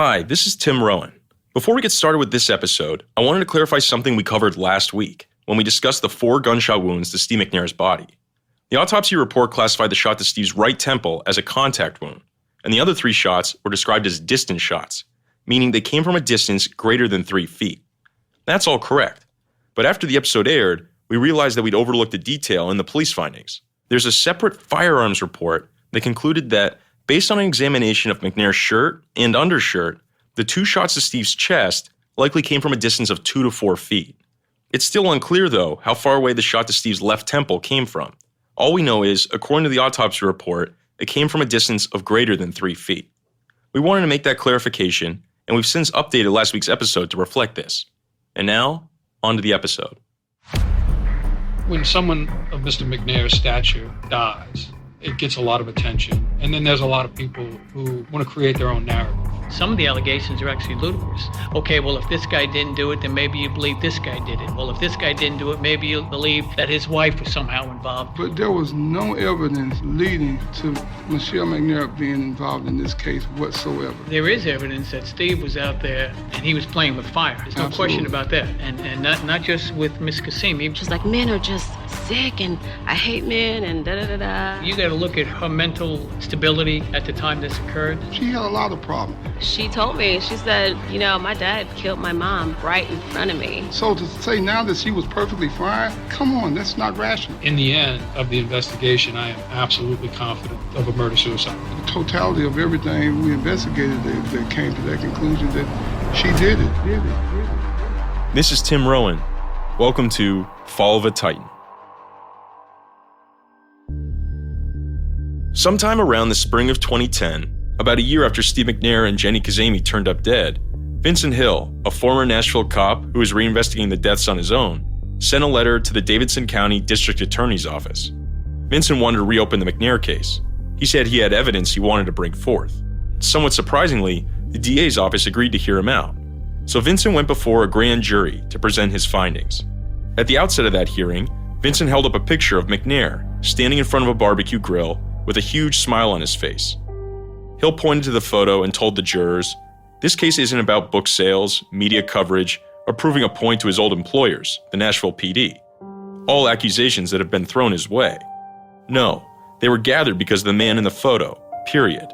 Hi, this is Tim Rowan. Before we get started with this episode, I wanted to clarify something we covered last week when we discussed the 4 gunshot wounds to Steve McNair's body. The autopsy report classified the shot to Steve's right temple as a contact wound, and the other 3 shots were described as distant shots, meaning they came from a distance greater than 3 feet. That's all correct. But after the episode aired, we realized that we'd overlooked a detail in the police findings. There's a separate firearms report that concluded that, based on an examination of McNair's shirt and undershirt, the 2 shots to Steve's chest likely came from a distance of 2 to 4 feet. It's still unclear, though, how far away the shot to Steve's left temple came from. All we know is, according to the autopsy report, it came from a distance of greater than 3 feet. We wanted to make that clarification, and we've since updated last week's episode to reflect this. And now, on to the episode. When someone of Mr. McNair's stature dies, it gets a lot of attention. And then there's a lot of people who want to create their own narrative. Some of the allegations are actually ludicrous. Okay, well, if this guy didn't do it, then maybe you believe this guy did it. Well, if this guy didn't do it, maybe you believe that his wife was somehow involved. But there was no evidence leading to Michelle McNair being involved in this case whatsoever. There is evidence that Steve was out there and he was playing with fire. There's no question about that. And not just with Miss Kasimi. She's like, men are just sick and I hate men and da-da-da-da. You got to look at her mental stability at the time this occurred. She had a lot of problems. She told me, she said, my dad killed my mom right in front of me. So to say now that she was perfectly fine, come on, that's not rational. In the end of the investigation, I am absolutely confident of a murder-suicide. The totality of everything we investigated, they came to that conclusion that she did it. This is Tim Rowan. Welcome to Fall of a Titan. Sometime around the spring of 2010, about a year after Steve McNair and Jenny Kazemi turned up dead, Vincent Hill, a former Nashville cop who was reinvestigating the deaths on his own, sent a letter to the Davidson County District Attorney's Office. Vincent wanted to reopen the McNair case. He said he had evidence he wanted to bring forth. Somewhat surprisingly, the DA's office agreed to hear him out. So Vincent went before a grand jury to present his findings. At the outset of that hearing, Vincent held up a picture of McNair standing in front of a barbecue grill with a huge smile on his face. Hill pointed to the photo and told the jurors, "This case isn't about book sales, media coverage, or proving a point to his old employers, the Nashville PD. All accusations that have been thrown his way. No, they were gathered because of the man in the photo, period."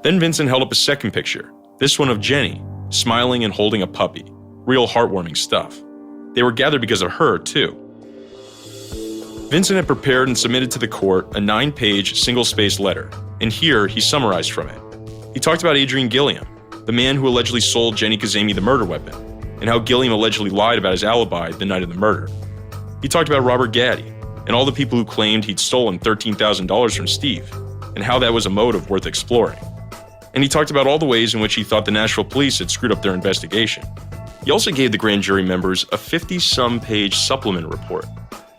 Then Vincent held up a second picture, this one of Jenny, smiling and holding a puppy. Real heartwarming stuff. They were gathered because of her, too. Vincent had prepared and submitted to the court a 9-page, single-spaced letter, and here he summarized from it. He talked about Adrian Gilliam, the man who allegedly sold Jenny Kazemi the murder weapon, and how Gilliam allegedly lied about his alibi the night of the murder. He talked about Robert Gaddy, and all the people who claimed he'd stolen $13,000 from Steve, and how that was a motive worth exploring. And he talked about all the ways in which he thought the Nashville police had screwed up their investigation. He also gave the grand jury members a 50-some-page supplement report.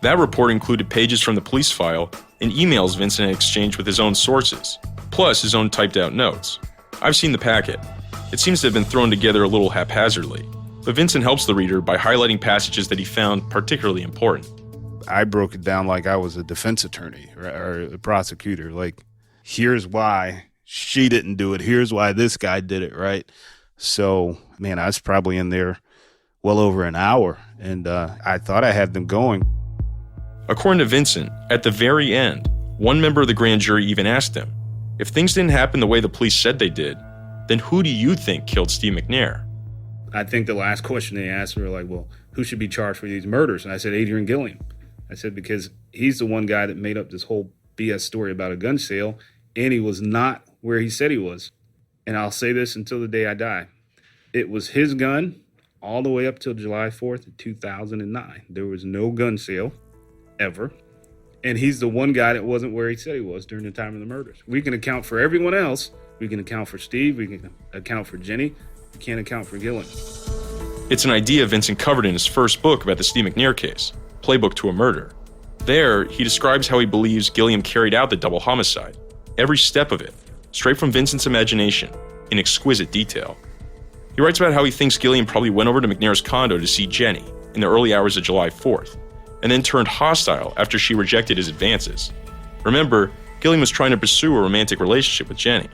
That report included pages from the police file and emails Vincent had exchanged with his own sources, plus his own typed-out notes. I've seen the packet. It seems to have been thrown together a little haphazardly, but Vincent helps the reader by highlighting passages that he found particularly important. I broke it down like I was a defense attorney or a prosecutor. Like, here's why she didn't do it. Here's why this guy did it, right? So, man, I was probably in there well over an hour, and I thought I had them going. According to Vincent, at the very end, one member of the grand jury even asked him, if things didn't happen the way the police said they did, then who do you think killed Steve McNair? I think the last question they asked were like, well, who should be charged for these murders? And I said, Adrian Gilliam. I said, because he's the one guy that made up this whole BS story about a gun sale, and he was not where he said he was. And I'll say this until the day I die. It was his gun all the way up till July 4th, 2009. There was no gun sale. Ever. And he's the one guy that wasn't where he said he was during the time of the murders. We can account for everyone else. We can account for Steve. We can account for Jenny. We can't account for Gilliam. It's an idea Vincent covered in his first book about the Steve McNair case, Playbook to a Murder. There, he describes how he believes Gilliam carried out the double homicide, every step of it, straight from Vincent's imagination, in exquisite detail. He writes about how he thinks Gilliam probably went over to McNair's condo to see Jenny in the early hours of July 4th, and then turned hostile after she rejected his advances. Remember, Gilliam was trying to pursue a romantic relationship with Jenny.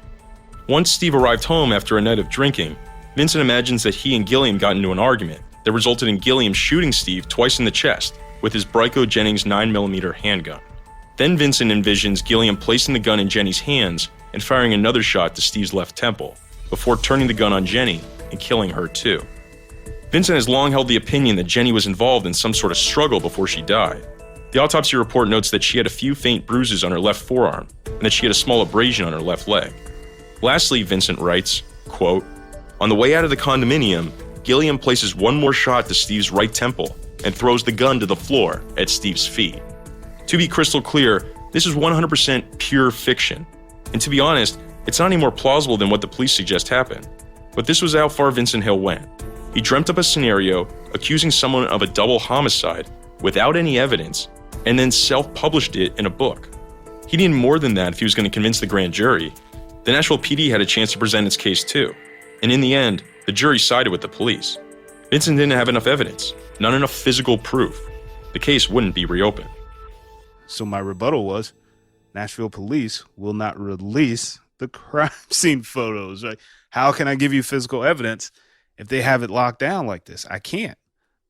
Once Steve arrived home after a night of drinking, Vincent imagines that he and Gilliam got into an argument that resulted in Gilliam shooting Steve twice in the chest with his Bryco Jennings 9mm handgun. Then Vincent envisions Gilliam placing the gun in Jenny's hands and firing another shot to Steve's left temple, before turning the gun on Jenny and killing her too. Vincent has long held the opinion that Jenny was involved in some sort of struggle before she died. The autopsy report notes that she had a few faint bruises on her left forearm and that she had a small abrasion on her left leg. Lastly, Vincent writes, quote, "On the way out of the condominium, Gilliam places one more shot to Steve's right temple and throws the gun to the floor at Steve's feet." To be crystal clear, this is 100% pure fiction. And to be honest, it's not any more plausible than what the police suggest happened. But this was how far Vincent Hill went. He dreamt up a scenario accusing someone of a double homicide without any evidence, and then self-published it in a book. He needed more than that if he was going to convince the grand jury. The Nashville PD had a chance to present its case too. And in the end, the jury sided with the police. Vincent didn't have enough evidence, not enough physical proof. The case wouldn't be reopened. So my rebuttal was, Nashville police will not release the crime scene photos. Right? How can I give you physical evidence if they have it locked down like this? I can't.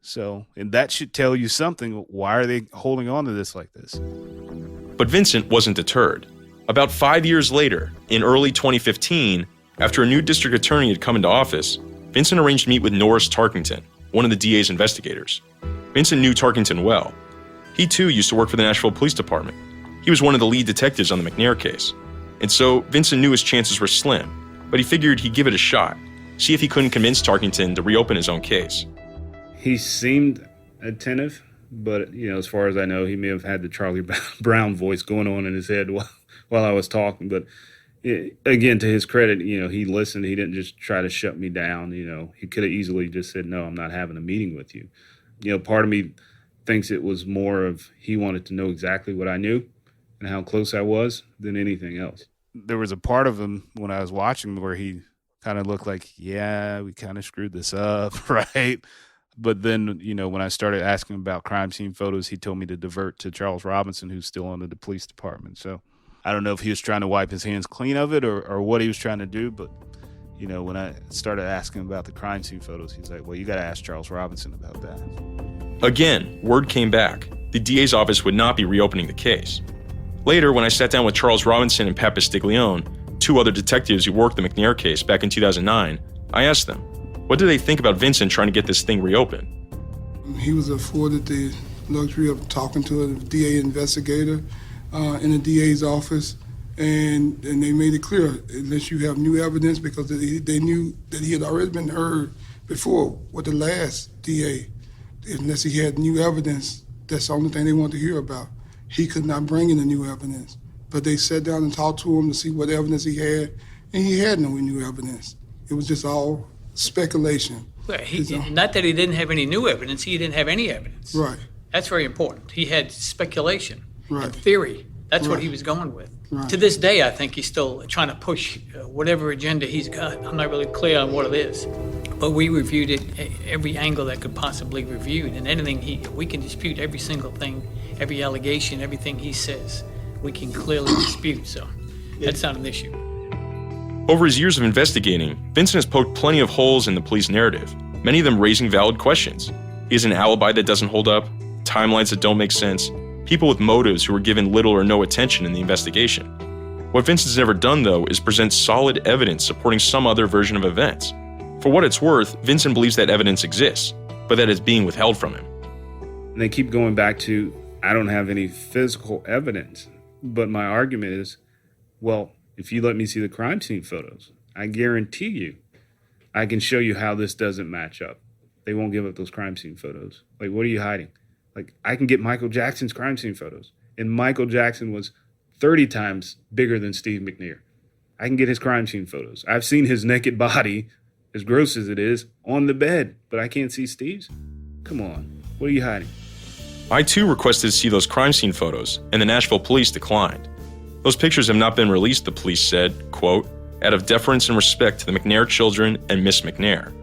So, and that should tell you something. Why are they holding on to this like this? But Vincent wasn't deterred. About 5 years later, in early 2015, after a new district attorney had come into office, Vincent arranged to meet with Norris Tarkington, one of the DA's investigators. Vincent knew Tarkington well. He too used to work for the Nashville Police Department. He was one of the lead detectives on the McNair case. And so Vincent knew his chances were slim, but he figured he'd give it a shot, see if he couldn't convince Tarkington to reopen his own case. He seemed attentive, but as far as I know, he may have had the Charlie Brown voice going on in his head while I was talking. But again, to his credit, he listened. He didn't just try to shut me down. He could have easily just said, "No, I'm not having a meeting with you." Part of me thinks it was more of he wanted to know exactly what I knew and how close I was than anything else. There was a part of him when I was watching where he kind of looked like, yeah, we kind of screwed this up, right? But then, when I started asking about crime scene photos, he told me to divert to Charles Robinson, who's still under the police department. So I don't know if he was trying to wipe his hands clean of it or what he was trying to do. But, when I started asking about the crime scene photos, he's like, well, you got to ask Charles Robinson about that. Again, word came back. The DA's office would not be reopening the case. Later, when I sat down with Charles Robinson and Pat Bastiglione, two other detectives who worked the McNair case back in 2009, I asked them, what do they think about Vincent trying to get this thing reopened? He was afforded the luxury of talking to a DA investigator in the DA's office, and they made it clear, unless you have new evidence, because they knew that he had already been heard before with the last DA. Unless he had new evidence, that's the only thing they wanted to hear about. He could not bring in the new evidence. But they sat down and talked to him to see what evidence he had, and he had no new evidence. It was just all speculation. Well, not that he didn't have any new evidence, he didn't have any evidence. Right. That's very important. He had speculation, right, and theory. That's right, what he was going with. Right. To this day, I think he's still trying to push whatever agenda he's got. I'm not really clear on what it is. But we reviewed it every angle that could possibly be reviewed, and anything we can dispute every single thing, every allegation, everything he says, we can clearly dispute. So that's not an issue. Over his years of investigating, Vincent has poked plenty of holes in the police narrative, many of them raising valid questions. He has an alibi that doesn't hold up, timelines that don't make sense, people with motives who are given little or no attention in the investigation. What Vincent's never done, though, is present solid evidence supporting some other version of events. For what it's worth, Vincent believes that evidence exists, but that it's being withheld from him. And they keep going back to, I don't have any physical evidence. But my argument is, well, if you let me see the crime scene photos, I guarantee you, I can show you how this doesn't match up. They won't give up those crime scene photos. Like, what are you hiding? Like, I can get Michael Jackson's crime scene photos. And Michael Jackson was 30 times bigger than Steve McNair. I can get his crime scene photos. I've seen his naked body, as gross as it is, on the bed, but I can't see Steve's? Come on, what are you hiding? I too requested to see those crime scene photos, and the Nashville police declined. Those pictures have not been released, the police said, quote, out of deference and respect to the McNair children and Miss McNair.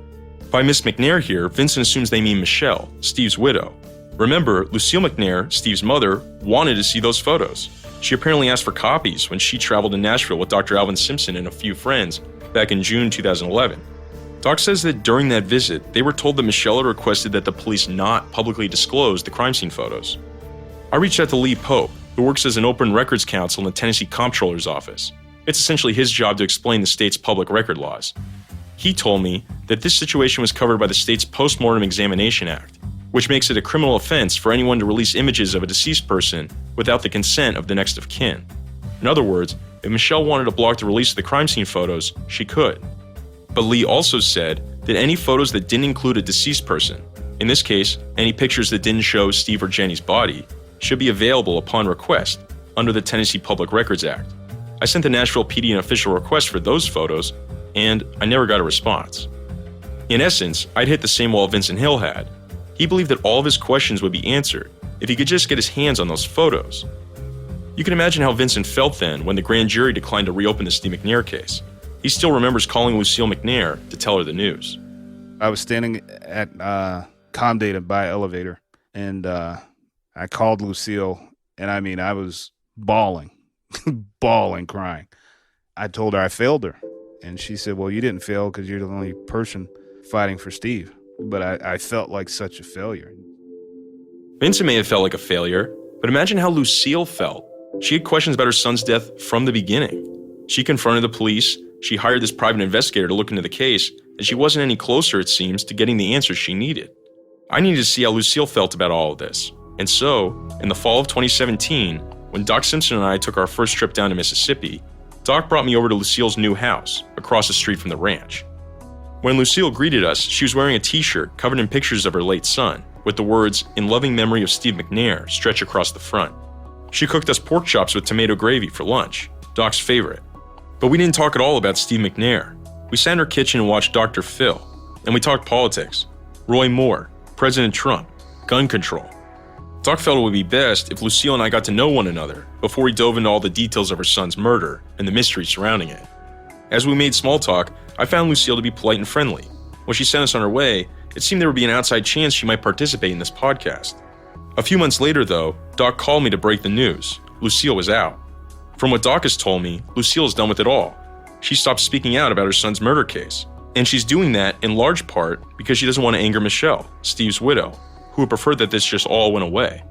By Miss McNair here, Vincent assumes they mean Michelle, Steve's widow. Remember, Lucille McNair, Steve's mother, wanted to see those photos. She apparently asked for copies when she traveled to Nashville with Dr. Alvin Simpson and a few friends back in June 2011. Doc says that during that visit, they were told that Michelle had requested that the police not publicly disclose the crime scene photos. I reached out to Lee Pope, who works as an open records counsel in the Tennessee Comptroller's office. It's essentially his job to explain the state's public record laws. He told me that this situation was covered by the state's Postmortem Examination Act, which makes it a criminal offense for anyone to release images of a deceased person without the consent of the next of kin. In other words, if Michelle wanted to block the release of the crime scene photos, she could. But Lee also said that any photos that didn't include a deceased person, in this case, any pictures that didn't show Steve or Jenny's body, should be available upon request under the Tennessee Public Records Act. I sent the Nashville PD an official request for those photos, and I never got a response. In essence, I'd hit the same wall Vincent Hill had. He believed that all of his questions would be answered if he could just get his hands on those photos. You can imagine how Vincent felt then when the grand jury declined to reopen the Steve McNair case. He still remembers calling Lucille McNair to tell her the news. I was standing at Comdata by elevator, and I called Lucille, and I was bawling, crying. I told her I failed her, and she said, well, you didn't fail because you're the only person fighting for Steve. But I felt like such a failure. Vincent may have felt like a failure, but imagine how Lucille felt. She had questions about her son's death from the beginning. She confronted the police, she hired this private investigator to look into the case, and she wasn't any closer, it seems, to getting the answers she needed. I needed to see how Lucille felt about all of this. And so, in the fall of 2017, when Doc Simpson and I took our first trip down to Mississippi, Doc brought me over to Lucille's new house, across the street from the ranch. When Lucille greeted us, she was wearing a t-shirt covered in pictures of her late son, with the words, "In loving memory of Steve McNair," stretched across the front. She cooked us pork chops with tomato gravy for lunch, Doc's favorite. But we didn't talk at all about Steve McNair. We sat in her kitchen and watched Dr. Phil, and we talked politics, Roy Moore, President Trump, gun control. Doc felt it would be best if Lucille and I got to know one another before we dove into all the details of her son's murder and the mystery surrounding it. As we made small talk, I found Lucille to be polite and friendly. When she sent us on her way, it seemed there would be an outside chance she might participate in this podcast. A few months later, though, Doc called me to break the news. Lucille was out. From what Doc has told me, Lucille is done with it all. She stopped speaking out about her son's murder case. And she's doing that in large part because she doesn't want to anger Michelle, Steve's widow, who would prefer that this just all went away.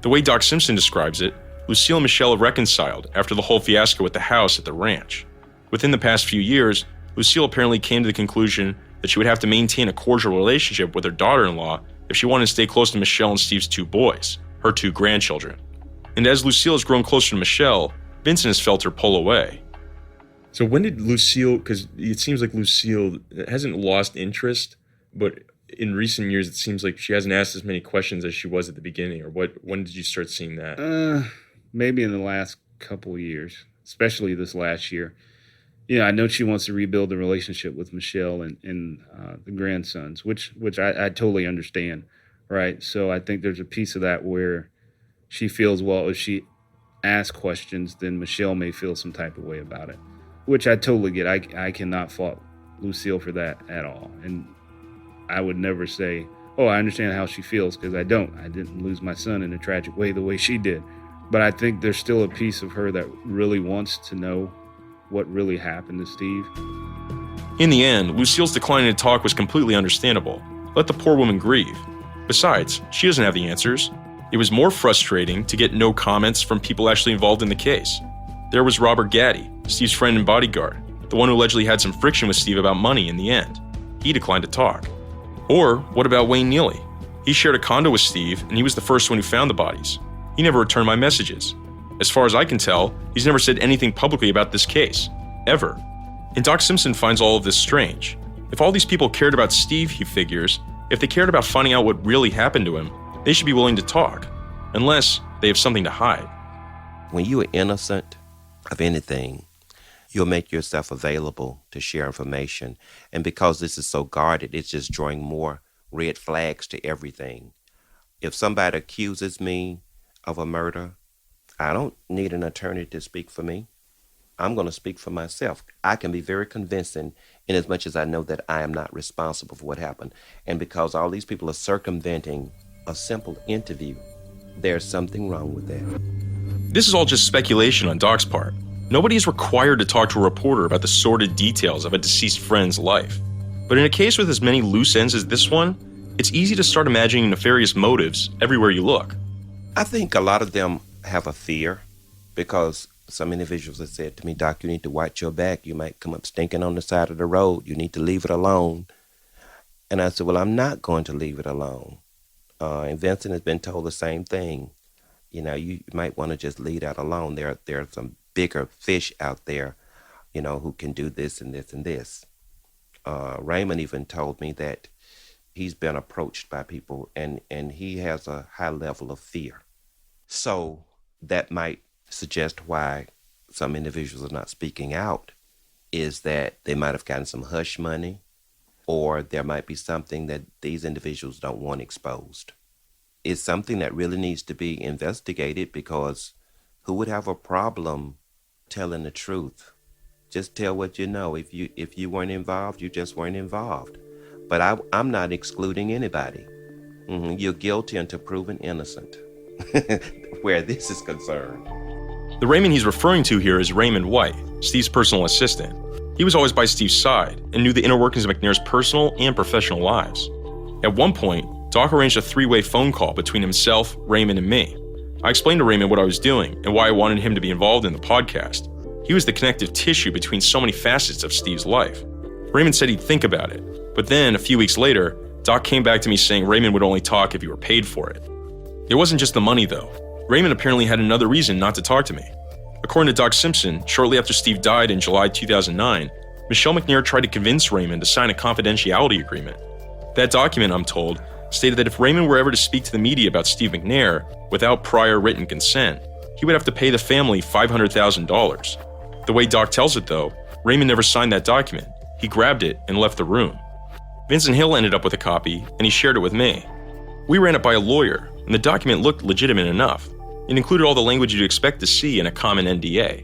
The way Doc Simpson describes it, Lucille and Michelle have reconciled after the whole fiasco with the house at the ranch. Within the past few years, Lucille apparently came to the conclusion that she would have to maintain a cordial relationship with her daughter-in-law if she wanted to stay close to Michelle and Steve's two boys, her two grandchildren. And as Lucille has grown closer to Michelle, Vincent has felt her pull away. So when did Lucille, because it seems like Lucille hasn't lost interest, but in recent years it seems like she hasn't asked as many questions as she was at the beginning, or when did you start seeing that? Maybe in the last couple of years, especially this last year. Yeah, I know she wants to rebuild the relationship with Michelle and the grandsons, which I totally understand, right? So I think there's a piece of that where she feels, well, if she asks questions, then Michelle may feel some type of way about it, which I totally get. I cannot fault Lucille for that at all. And I would never say, oh, I understand how she feels, because I don't. I didn't lose my son in a tragic way the way she did. But I think there's still a piece of her that really wants to know what really happened to Steve. In the end, Lucille's declining to talk was completely understandable. Let the poor woman grieve. Besides, she doesn't have the answers. It was more frustrating to get no comments from people actually involved in the case. There was Robert Gaddy, Steve's friend and bodyguard, the one who allegedly had some friction with Steve about money in the end. He declined to talk. Or what about Wayne Neely? He shared a condo with Steve, and he was the first one who found the bodies. He never returned my messages. As far as I can tell, he's never said anything publicly about this case, ever. And Doc Simpson finds all of this strange. If all these people cared about Steve, he figures, if they cared about finding out what really happened to him, they should be willing to talk, unless they have something to hide. When you are innocent of anything, you'll make yourself available to share information. And because this is so guarded, it's just drawing more red flags to everything. If somebody accuses me of a murder, I don't need an attorney to speak for me. I'm going to speak for myself. I can be very convincing in as much as I know that I am not responsible for what happened. And because all these people are circumventing a simple interview There's something wrong with that. This is all just speculation on Doc's part. Nobody is required to talk to a reporter about the sordid details of a deceased friend's life. But in a case with as many loose ends as this one, it's easy to start imagining nefarious motives everywhere you look. I think a lot of them have a fear because some individuals have said to me, Doc, you need to watch your back. You might come up stinking on the side of the road. You need to leave it alone. And I said, well, I'm not going to leave it alone. And Vincent has been told the same thing. You know, you might want to just leave that alone. There are some bigger fish out there, you know, who can do this and this and this. Raymond even told me that he's been approached by people and he has a high level of fear. So that might suggest why some individuals are not speaking out, is that they might have gotten some hush money, or there might be something that these individuals don't want exposed. It's something that really needs to be investigated, because who would have a problem telling the truth? Just tell what you know. If you weren't involved, you just weren't involved. But I'm not excluding anybody. You're guilty until proven innocent, where this is concerned. The Raymond he's referring to here is Raymond White, Steve's personal assistant. He was always by Steve's side and knew the inner workings of McNair's personal and professional lives. At one point, Doc arranged a three-way phone call between himself, Raymond, and me. I explained to Raymond what I was doing and why I wanted him to be involved in the podcast. He was the connective tissue between so many facets of Steve's life. Raymond said he'd think about it, but then, a few weeks later, Doc came back to me saying Raymond would only talk if he were paid for it. It wasn't just the money, though. Raymond apparently had another reason not to talk to me. According to Doc Simpson, shortly after Steve died in July 2009, Michelle McNair tried to convince Raymond to sign a confidentiality agreement. That document, I'm told, stated that if Raymond were ever to speak to the media about Steve McNair without prior written consent, he would have to pay the family $500,000. The way Doc tells it, though, Raymond never signed that document. He grabbed it and left the room. Vincent Hill ended up with a copy, and he shared it with me. We ran it by a lawyer, and the document looked legitimate enough. It included all the language you'd expect to see in a common NDA.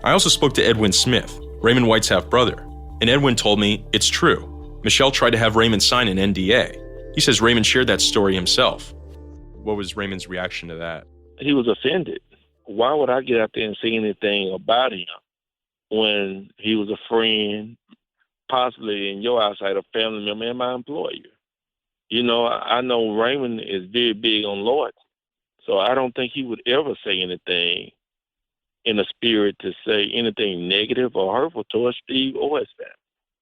I also spoke to Edwin Smith, Raymond White's half-brother, and Edwin told me it's true. Michelle tried to have Raymond sign an NDA. He says Raymond shared that story himself. What was Raymond's reaction to that? He was offended. Why would I get out there and say anything about him when he was a friend, possibly in your eyesight, a family member, and my employer? You know, I know Raymond is very big on loyalty. So I don't think he would ever say anything in a spirit to say anything negative or hurtful towards Steve or his family.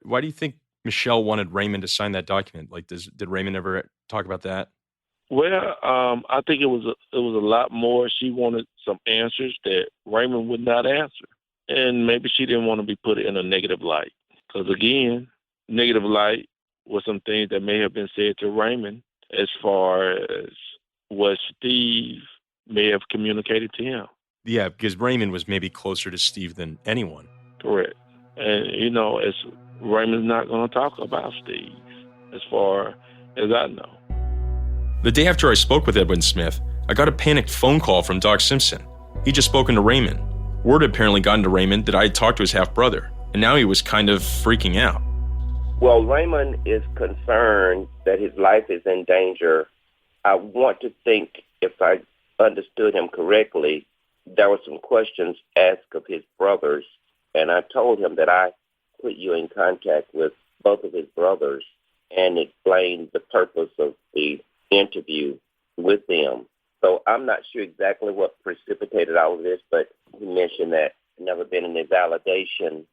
Why do you think Michelle wanted Raymond to sign that document? Like, did Raymond ever talk about that? Well, I think it was a lot more. She wanted some answers that Raymond would not answer, and maybe she didn't want to be put in a negative light. Because again, negative light was some things that may have been said to Raymond as far as what Steve may have communicated to him. Yeah, because Raymond was maybe closer to Steve than anyone. Correct. And, you know, Raymond's not going to talk about Steve as far as I know. The day after I spoke with Edwin Smith, I got a panicked phone call from Doc Simpson. He'd just spoken to Raymond. Word had apparently gotten to Raymond that I had talked to his half-brother, and now he was kind of freaking out. Well, Raymond is concerned that his life is in danger. I want to think, if I understood him correctly, there were some questions asked of his brothers, and I told him that I put you in contact with both of his brothers and explained the purpose of the interview with them. So I'm not sure exactly what precipitated all of this, but he mentioned that never been any validation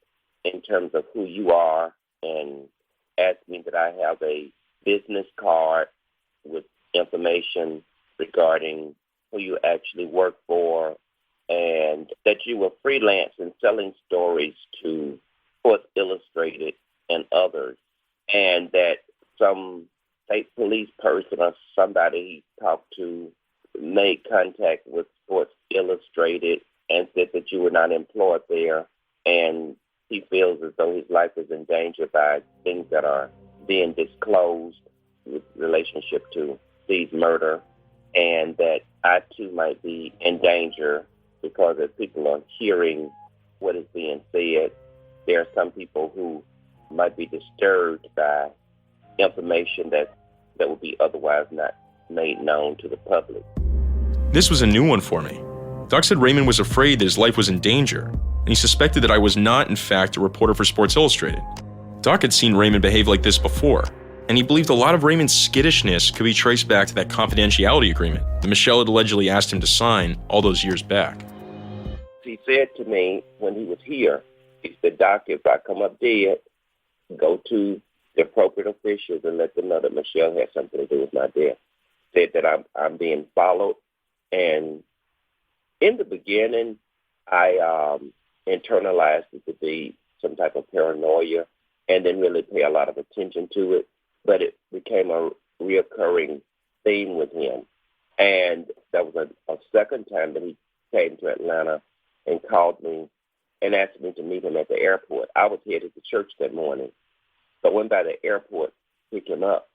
in terms of who you are, and asked me that I have a business card with information regarding who you actually work for, and that you were freelance and selling stories to Sports Illustrated and others, and that some state police person or somebody he talked to made contact with Sports Illustrated and said that you were not employed there, and he feels as though his life is in danger by things that are being disclosed with relationship to Steve's murder, and that I too might be in danger because as people are hearing what is being said, there are some people who might be disturbed by information that would be otherwise not made known to the public. This was a new one for me. Doc said Raymond was afraid that his life was in danger, and he suspected that I was not, in fact, a reporter for Sports Illustrated. Doc had seen Raymond behave like this before, and he believed a lot of Raymond's skittishness could be traced back to that confidentiality agreement that Michelle had allegedly asked him to sign all those years back. He said to me when he was here, he said, Doc, if I come up dead, go to the appropriate officials and let them know that Michelle had something to do with my death. Said that I'm being followed. And in the beginning, I internalized it to be some type of paranoia and didn't really pay a lot of attention to it. But it became a reoccurring theme with him. And that was a second time that he came to Atlanta and called me and asked me to meet him at the airport. I was headed to church that morning. So I went by the airport to pick him up,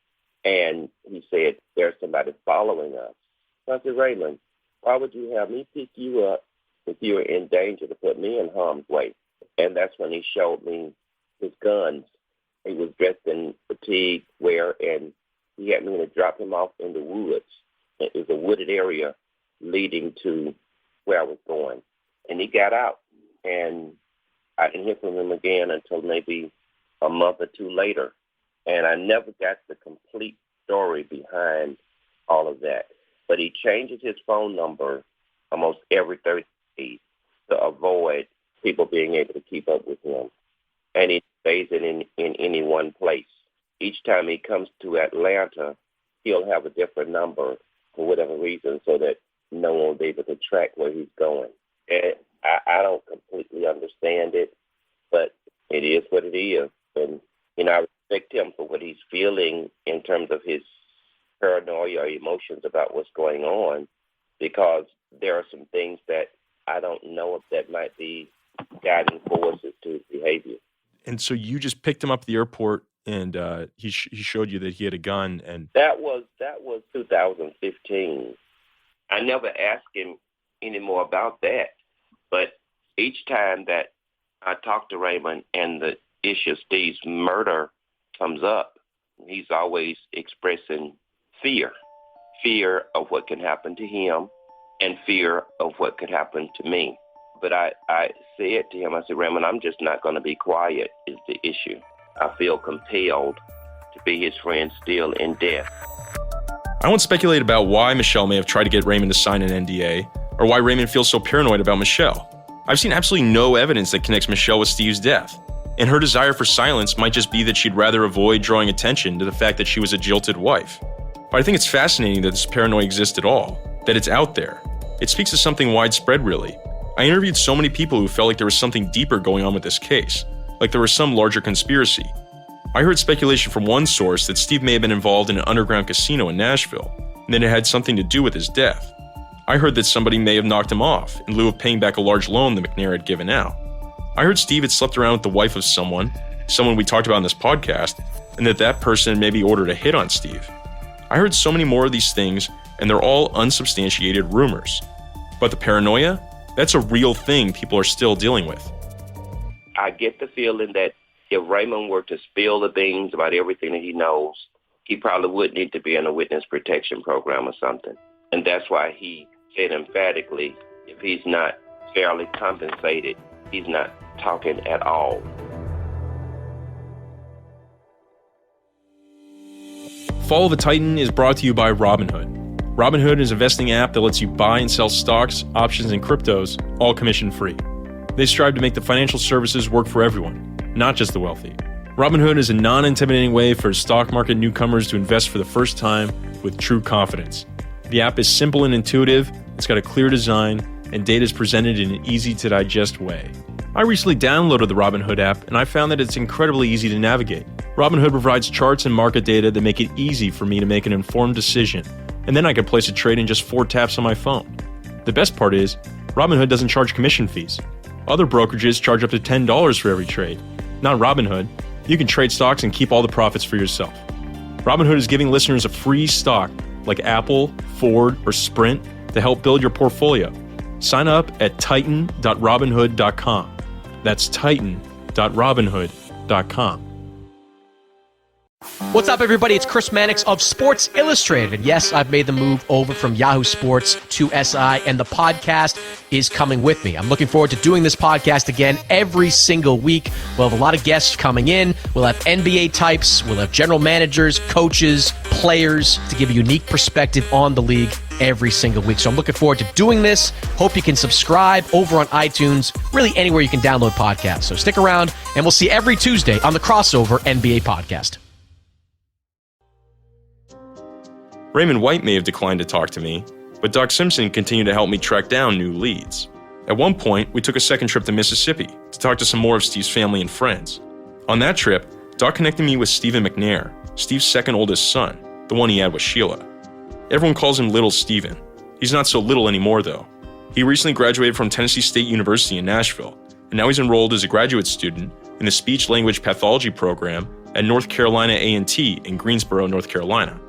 and he said, there's somebody following us. So I said, Raymond, why would you have me pick you up if you were in danger to put me in harm's way? And that's when he showed me his guns. He was dressed in fatigue wear, and he had me to drop him off in the woods. It was a wooded area leading to where I was going. And he got out, and I didn't hear from him again until maybe a month or two later. And I never got the complete story behind all of that. But he changes his phone number almost every 30 days to avoid people being able to keep up with him. And he stays in any one place. Each time he comes to Atlanta, he'll have a different number for whatever reason so that no one will be able to track where he's going. And I don't completely understand it, but it is what it is. And, I respect him for what he's feeling in terms of his paranoia or emotions about what's going on, because there are some things that I don't know if that might be guiding forces to his behavior. And so you just picked him up at the airport, and he showed you that he had a gun. And that was 2015. I never asked him any more about that. But each time that I talk to Raymond and the issue of Steve's murder comes up, he's always expressing fear of what can happen to him and fear of what could happen to me. But I said to him, I said, Raymond, I'm just not going to be quiet is the issue. I feel compelled to be his friend still in death. I won't speculate about why Michelle may have tried to get Raymond to sign an NDA, or why Raymond feels so paranoid about Michelle. I've seen absolutely no evidence that connects Michelle with Steve's death, and her desire for silence might just be that she'd rather avoid drawing attention to the fact that she was a jilted wife. But I think it's fascinating that this paranoia exists at all, that it's out there. It speaks to something widespread, really. I interviewed so many people who felt like there was something deeper going on with this case, like there was some larger conspiracy. I heard speculation from one source that Steve may have been involved in an underground casino in Nashville, and that it had something to do with his death. I heard that somebody may have knocked him off in lieu of paying back a large loan that McNair had given out. I heard Steve had slept around with the wife of someone we talked about in this podcast, and that person maybe ordered a hit on Steve. I heard so many more of these things, and they're all unsubstantiated rumors. But the paranoia, that's a real thing people are still dealing with. I get the feeling that if Raymond were to spill the beans about everything that he knows, he probably would need to be in a witness protection program or something. And that's why he said emphatically, if he's not fairly compensated, he's not talking at all. Follow the Titan is brought to you by Robinhood. Robinhood is an investing app that lets you buy and sell stocks, options, and cryptos, all commission-free. They strive to make the financial services work for everyone, not just the wealthy. Robinhood is a non-intimidating way for stock market newcomers to invest for the first time with true confidence. The app is simple and intuitive, it's got a clear design, and data is presented in an easy-to-digest way. I recently downloaded the Robinhood app, and I found that it's incredibly easy to navigate. Robinhood provides charts and market data that make it easy for me to make an informed decision, and then I can place a trade in just 4 taps on my phone. The best part is, Robinhood doesn't charge commission fees. Other brokerages charge up to $10 for every trade. Not Robinhood. You can trade stocks and keep all the profits for yourself. Robinhood is giving listeners a free stock like Apple, Ford, or Sprint to help build your portfolio. Sign up at titan.robinhood.com. That's titan.robinhood.com. What's up, everybody? It's Chris Mannix of Sports Illustrated. And yes, I've made the move over from Yahoo Sports to SI, and the podcast is coming with me. I'm looking forward to doing this podcast again every single week. We'll have a lot of guests coming in. We'll have NBA types. We'll have general managers, coaches, players to give a unique perspective on the league every single week. So I'm looking forward to doing this. Hope you can subscribe over on iTunes, really anywhere you can download podcasts. So stick around, and we'll see you every Tuesday on the Crossover NBA podcast. Raymond White may have declined to talk to me, but Doc Simpson continued to help me track down new leads. At one point, we took a second trip to Mississippi to talk to some more of Steve's family and friends. On that trip, Doc connected me with Stephen McNair, Steve's second oldest son, the one he had with Sheila. Everyone calls him Little Steven. He's not so little anymore, though. He recently graduated from Tennessee State University in Nashville, and now he's enrolled as a graduate student in the Speech-Language Pathology program at North Carolina A&T in Greensboro, North Carolina.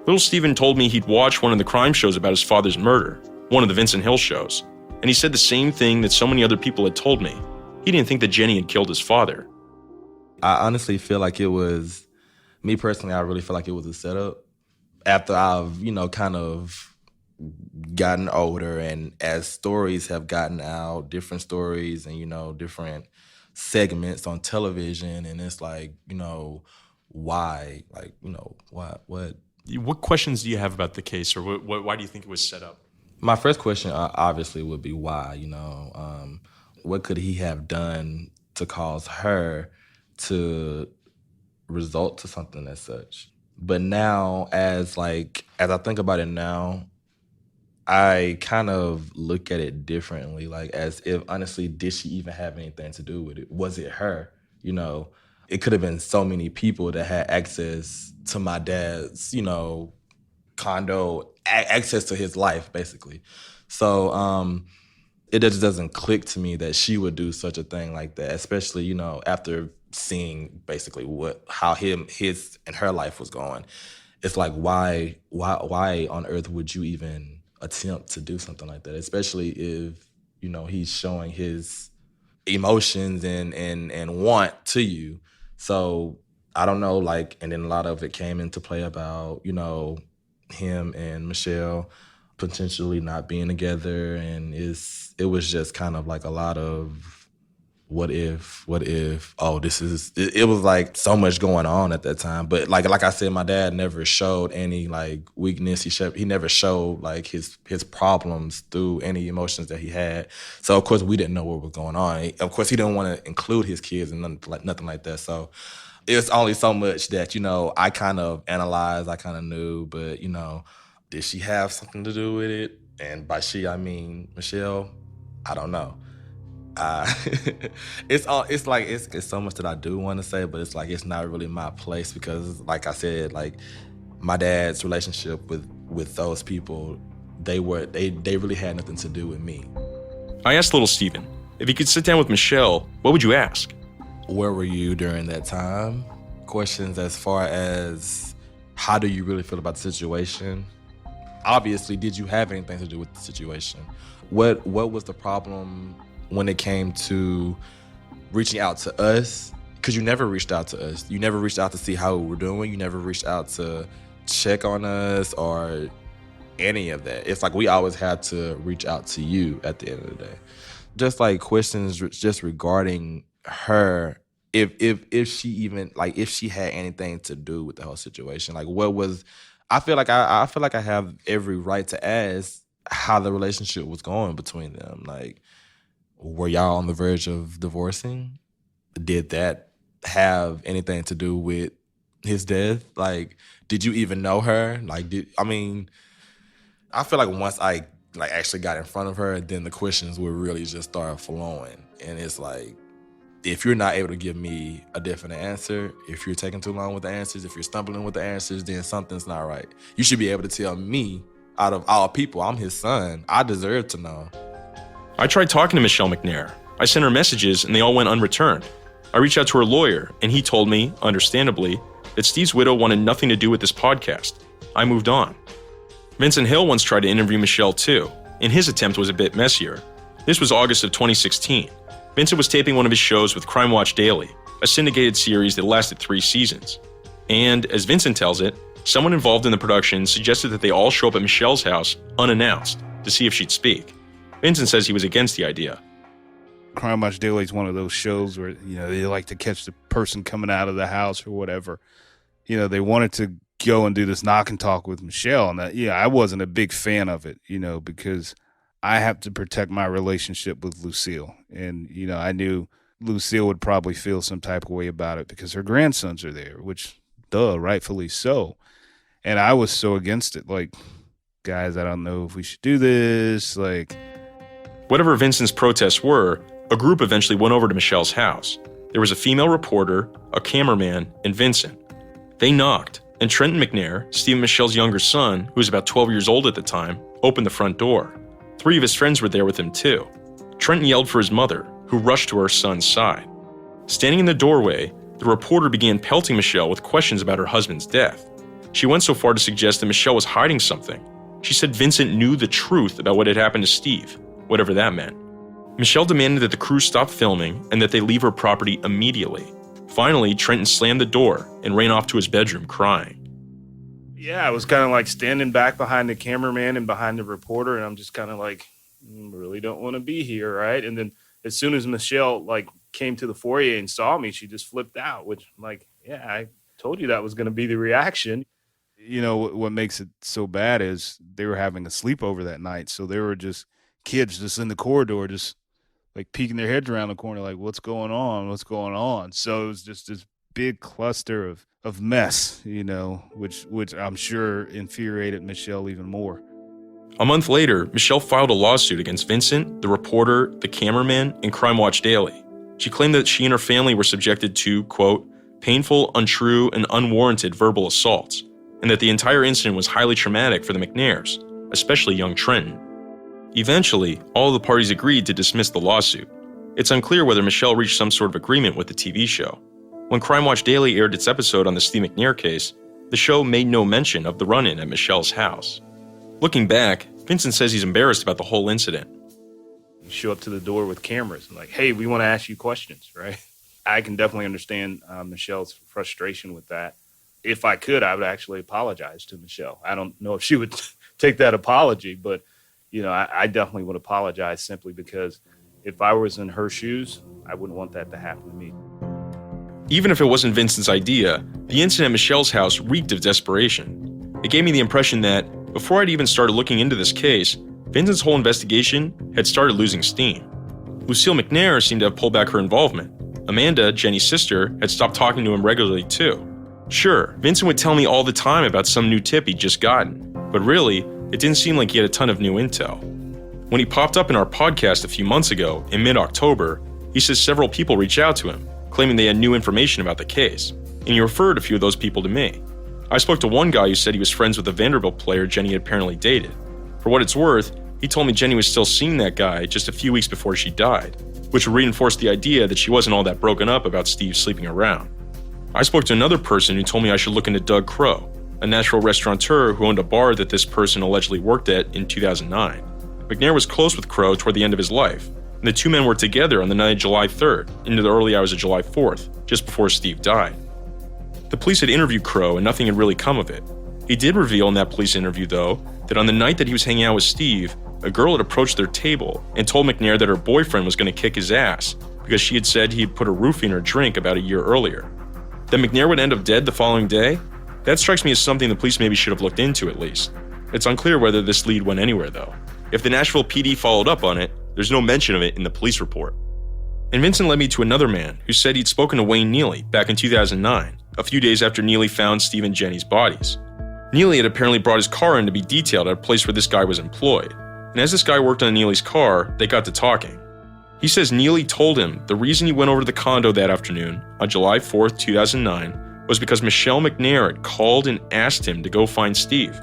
Little Steven told me he'd watched one of the crime shows about his father's murder, one of the Vincent Hill shows, and he said the same thing that so many other people had told me. He didn't think that Jenny had killed his father. I honestly feel like it was, me personally, I really feel like it was a setup. After I've, kind of gotten older, and as stories have gotten out, different stories and, different segments on television, and it's like, why? Like, what? What questions do you have about the case, or why do you think it was set up? My first question obviously would be why, what could he have done to cause her to result to something as such? But now, as I think about it now, I kind of look at it differently, like as if, honestly, did she even have anything to do with it? Was it her? It could have been so many people that had access to my dad's, condo, access to his life, basically. So it just doesn't click to me that she would do such a thing like that, especially, after seeing basically how his and her life was going. It's like, why on earth would you even attempt to do something like that, especially if, he's showing his emotions and want to you. So I don't know, and then a lot of it came into play about, him and Michelle potentially not being together, and it was just kind of like a lot of what if, it was like so much going on at that time. But like I said, my dad never showed any weakness. He never showed his problems through any emotions that he had. So of course we didn't know what was going on. Of course he didn't want to include his kids and nothing like that. So it's only so much that, I kind of analyzed, I kind of knew, but, did she have something to do with it? And by she, I mean Michelle. I don't know. It's so much that I do want to say, but it's not really my place, because like I said, my dad's relationship with those people, they really had nothing to do with me. I asked Little Steven, if you could sit down with Michelle, what would you ask? Where were you during that time? Questions as far as, how do you really feel about the situation? Obviously, did you have anything to do with the situation? What was the problem when it came to reaching out to us? Because you never reached out to us. You never reached out to see how we were doing. You never reached out to check on us or any of that. It's like we always had to reach out to you at the end of the day. Just questions just regarding her, if she even, if she had anything to do with the whole situation. What was, I feel like I have every right to ask how the relationship was going between them. Were y'all on the verge of divorcing? Did that have anything to do with his death? Did you even know her? I feel like once I actually got in front of her, then the questions would really just start flowing. And it's if you're not able to give me a definite answer, if you're taking too long with the answers, if you're stumbling with the answers, then something's not right. You should be able to tell me, out of all people, I'm his son. I deserve to know. I tried talking to Michelle McNair. I sent her messages and they all went unreturned. I reached out to her lawyer and he told me, understandably, that Steve's widow wanted nothing to do with this podcast. I moved on. Vincent Hill once tried to interview Michelle too, and his attempt was a bit messier. This was August of 2016. Vincent was taping one of his shows with Crime Watch Daily, a syndicated series that lasted 3 seasons. And, as Vincent tells it, someone involved in the production suggested that they all show up at Michelle's house unannounced to see if she'd speak. Vincent says he was against the idea. Crime Watch Daily is one of those shows where, they like to catch the person coming out of the house or whatever. They wanted to go and do this knock and talk with Michelle. And I wasn't a big fan of it, because I have to protect my relationship with Lucille. And, I knew Lucille would probably feel some type of way about it because her grandsons are there, which, rightfully so. And I was so against it. Like, guys, I don't know if we should do this. Like, whatever Vincent's protests were, a group eventually went over to Michelle's house. There was a female reporter, a cameraman, and Vincent. They knocked, and Trenton McNair, Steve and Michelle's younger son, who was about 12 years old at the time, opened the front door. 3 of his friends were there with him too. Trenton yelled for his mother, who rushed to her son's side. Standing in the doorway, the reporter began pelting Michelle with questions about her husband's death. She went so far to suggest that Michelle was hiding something. She said Vincent knew the truth about what had happened to Steve, whatever that meant. Michelle demanded that the crew stop filming and that they leave her property immediately. Finally, Trenton slammed the door and ran off to his bedroom crying. Yeah, I was kind of like standing back behind the cameraman and behind the reporter, and I'm just kind of like, really don't want to be here, right? And then as soon as Michelle came to the foyer and saw me, she just flipped out, which I'm like, yeah, I told you that was going to be the reaction. What makes it so bad is they were having a sleepover that night, so they were just kids just in the corridor, just peeking their heads around the corner, like, what's going on? So it was just this big cluster of mess, which I'm sure infuriated Michelle even more. A month later, Michelle filed a lawsuit against Vincent, the reporter, the cameraman, and Crime Watch Daily. She claimed that she and her family were subjected to, quote, painful, untrue, and unwarranted verbal assaults, and that the entire incident was highly traumatic for the McNairs, especially young Trenton. Eventually, all of the parties agreed to dismiss the lawsuit. It's unclear whether Michelle reached some sort of agreement with the TV show. When Crime Watch Daily aired its episode on the Steve McNair case, the show made no mention of the run-in at Michelle's house. Looking back, Vincent says he's embarrassed about the whole incident. You show up to the door with cameras and like, hey, we want to ask you questions, right? I can definitely understand Michelle's frustration with that. If I could, I would actually apologize to Michelle. I don't know if she would take that apology, but I definitely would apologize simply because if I was in her shoes, I wouldn't want that to happen to me. Even if it wasn't Vincent's idea, the incident at Michelle's house reeked of desperation. It gave me the impression that, before I'd even started looking into this case, Vincent's whole investigation had started losing steam. Lucille McNair seemed to have pulled back her involvement. Amanda, Jenny's sister, had stopped talking to him regularly too. Sure, Vincent would tell me all the time about some new tip he'd just gotten, but really, it didn't seem like he had a ton of new intel. When he popped up in our podcast a few months ago, in mid-October, he says several people reached out to him, claiming they had new information about the case, and he referred a few of those people to me. I spoke to one guy who said he was friends with a Vanderbilt player Jenny had apparently dated. For what it's worth, he told me Jenny was still seeing that guy just a few weeks before she died, which would reinforce the idea that she wasn't all that broken up about Steve sleeping around. I spoke to another person who told me I should look into Doug Crow, a Nashville restaurateur who owned a bar that this person allegedly worked at in 2009. McNair was close with Crow toward the end of his life, and the two men were together on the night of July 3rd into the early hours of July 4th, just before Steve died. The police had interviewed Crow and nothing had really come of it. He did reveal in that police interview, though, that on the night that he was hanging out with Steve, a girl had approached their table and told McNair that her boyfriend was going to kick his ass because she had said he had put a roofie in her drink about a year earlier. That McNair would end up dead the following day? That strikes me as something the police maybe should have looked into at least. It's unclear whether this lead went anywhere, though. If the Nashville PD followed up on it, there's no mention of it in the police report. And Vincent led me to another man who said he'd spoken to Wayne Neely back in 2009, a few days after Neely found Steve and Jenny's bodies. Neely had apparently brought his car in to be detailed at a place where this guy was employed, and as this guy worked on Neely's car, they got to talking. He says Neely told him the reason he went over to the condo that afternoon, on July 4th, 2009, was because Michelle McNair had called and asked him to go find Steve.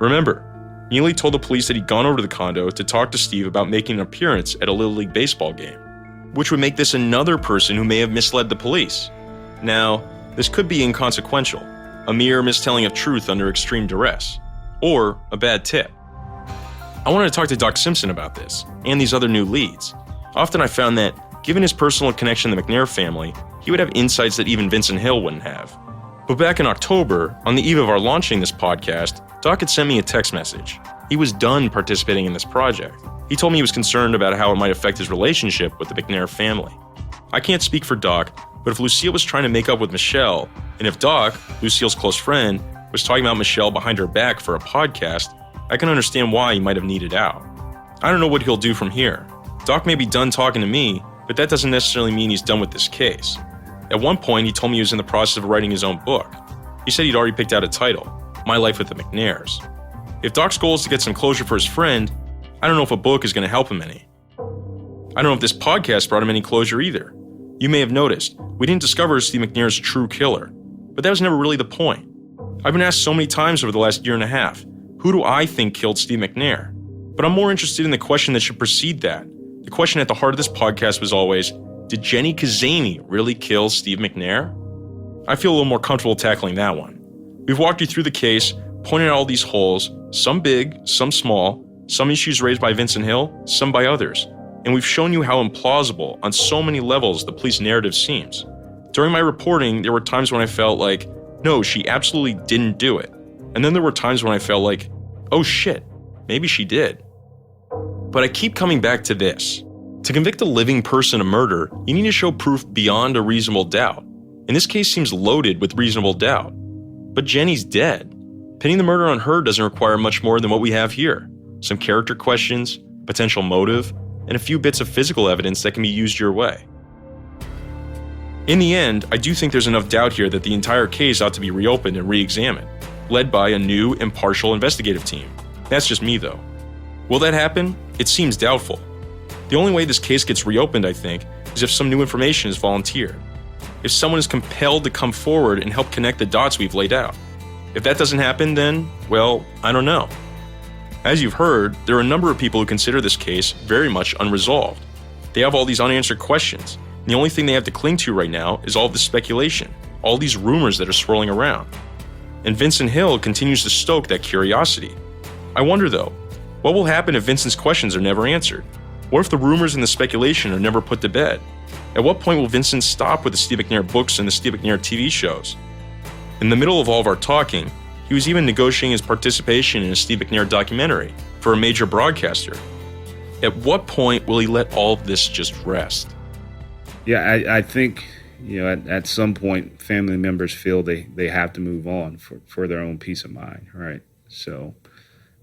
Remember, Neely told the police that he'd gone over to the condo to talk to Steve about making an appearance at a Little League baseball game, which would make this another person who may have misled the police. Now, this could be inconsequential, a mere mistelling of truth under extreme duress, or a bad tip. I wanted to talk to Doc Simpson about this, and these other new leads. Often I found that, given his personal connection to the McNair family, he would have insights that even Vincent Hill wouldn't have. But back in October, on the eve of our launching this podcast, Doc had sent me a text message. He was done participating in this project. He told me he was concerned about how it might affect his relationship with the McNair family. I can't speak for Doc, but if Lucille was trying to make up with Michelle, and if Doc, Lucille's close friend, was talking about Michelle behind her back for a podcast, I can understand why he might have needed out. I don't know what he'll do from here. Doc may be done talking to me, but that doesn't necessarily mean he's done with this case. At one point, he told me he was in the process of writing his own book. He said he'd already picked out a title, My Life with the McNairs. If Doc's goal is to get some closure for his friend, I don't know if a book is going to help him any. I don't know if this podcast brought him any closure either. You may have noticed, we didn't discover Steve McNair's true killer, but that was never really the point. I've been asked so many times over the last year and a half, who do I think killed Steve McNair? But I'm more interested in the question that should precede that. The question at the heart of this podcast was always, did Jenny Kazemi really kill Steve McNair? I feel a little more comfortable tackling that one. We've walked you through the case, pointed out all these holes, some big, some small, some issues raised by Vincent Hill, some by others. And we've shown you how implausible on so many levels the police narrative seems. During my reporting, there were times when I felt like, no, she absolutely didn't do it. And then there were times when I felt like, oh shit, maybe she did. But I keep coming back to this. To convict a living person of murder, you need to show proof beyond a reasonable doubt. And this case seems loaded with reasonable doubt. But Jenny's dead. Pinning the murder on her doesn't require much more than what we have here. Some character questions, potential motive, and a few bits of physical evidence that can be used your way. In the end, I do think there's enough doubt here that the entire case ought to be reopened and re-examined, led by a new, impartial investigative team. That's just me, though. Will that happen? It seems doubtful. The only way this case gets reopened, I think, is if some new information is volunteered. If someone is compelled to come forward and help connect the dots we've laid out. If that doesn't happen, then, well, I don't know. As you've heard, there are a number of people who consider this case very much unresolved. They have all these unanswered questions. And the only thing they have to cling to right now is all this speculation, all these rumors that are swirling around. And Vincent Hill continues to stoke that curiosity. I wonder, though, what will happen if Vincent's questions are never answered? What if the rumors and the speculation are never put to bed? At what point will Vincent stop with the Steve McNair books and the Steve McNair TV shows? In the middle of all of our talking, he was even negotiating his participation in a Steve McNair documentary for a major broadcaster. At what point will he let all of this just rest? Yeah, I think, at some point, family members feel they have to move on for their own peace of mind, right? So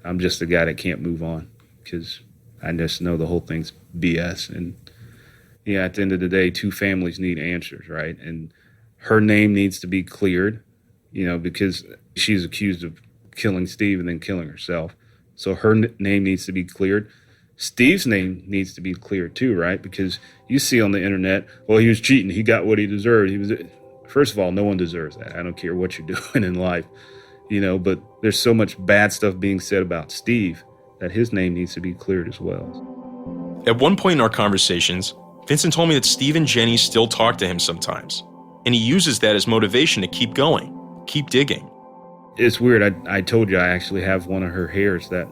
I'm just the guy that can't move on because I just know the whole thing's BS. And, at the end of the day, two families need answers, right? And her name needs to be cleared, because she's accused of killing Steve and then killing herself. So her name needs to be cleared. Steve's name needs to be cleared too, right? Because you see on the internet, well, he was cheating. He got what he deserved. First of all, no one deserves that. I don't care what you're doing in life, but there's so much bad stuff being said about Steve that his name needs to be cleared as well. At one point in our conversations, Vincent told me that Steve and Jenny still talk to him sometimes. And he uses that as motivation to keep going, keep digging. It's weird. I told you I actually have one of her hairs that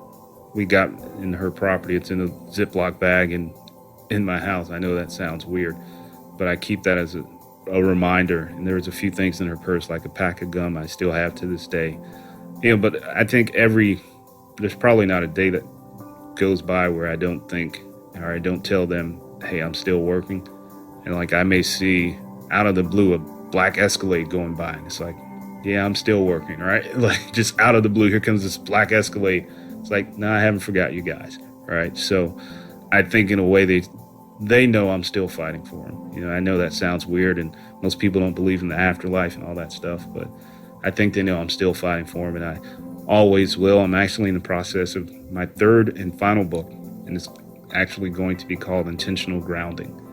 we got in her property. It's in a Ziploc bag in my house. I know that sounds weird, but I keep that as a reminder. And there was a few things in her purse, like a pack of gum I still have to this day. But I think there's probably not a day that goes by where I don't think, or I don't tell them, hey, I'm still working. And like I may see out of the blue a black Escalade going by, and it's like, yeah, I'm still working, right? Like just out of the blue, here comes this black Escalade. It's like, no, I haven't forgot you guys, right? So I think in a way they know I'm still fighting for them. I know that sounds weird, and most people don't believe in the afterlife and all that stuff, but I think they know I'm still fighting for them, and I always will. I'm actually in the process of my third and final book, and it's actually going to be called Intentional Grounding,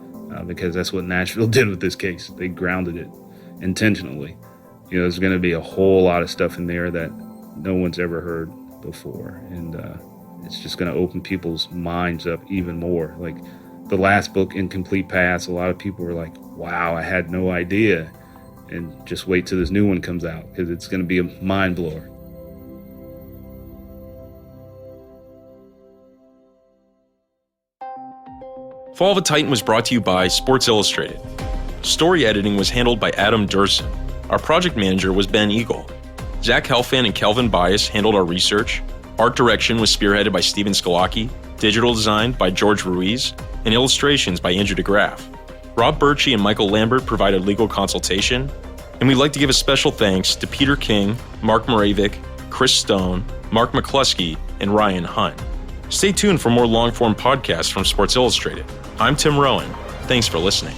because that's what Nashville did with this case. They grounded it intentionally. There's going to be a whole lot of stuff in there that no one's ever heard before, and it's just going to open people's minds up even more. Like the last book, Incomplete Paths, a lot of people were like, wow, I had no idea. And just wait till this new one comes out, because it's going to be a mind blower. Fall of a Titan was brought to you by Sports Illustrated. Story editing was handled by Adam Durson. Our project manager was Ben Eagle. Zach Helfand and Kelvin Bias handled our research. Art direction was spearheaded by Steven Scalacchi, digital design by George Ruiz, and illustrations by Andrew DeGraff. Rob Birchie and Michael Lambert provided legal consultation. And we'd like to give a special thanks to Peter King, Mark Moravik, Chris Stone, Mark McCluskey, and Ryan Hunt. Stay tuned for more long-form podcasts from Sports Illustrated. I'm Tim Rowan. Thanks for listening.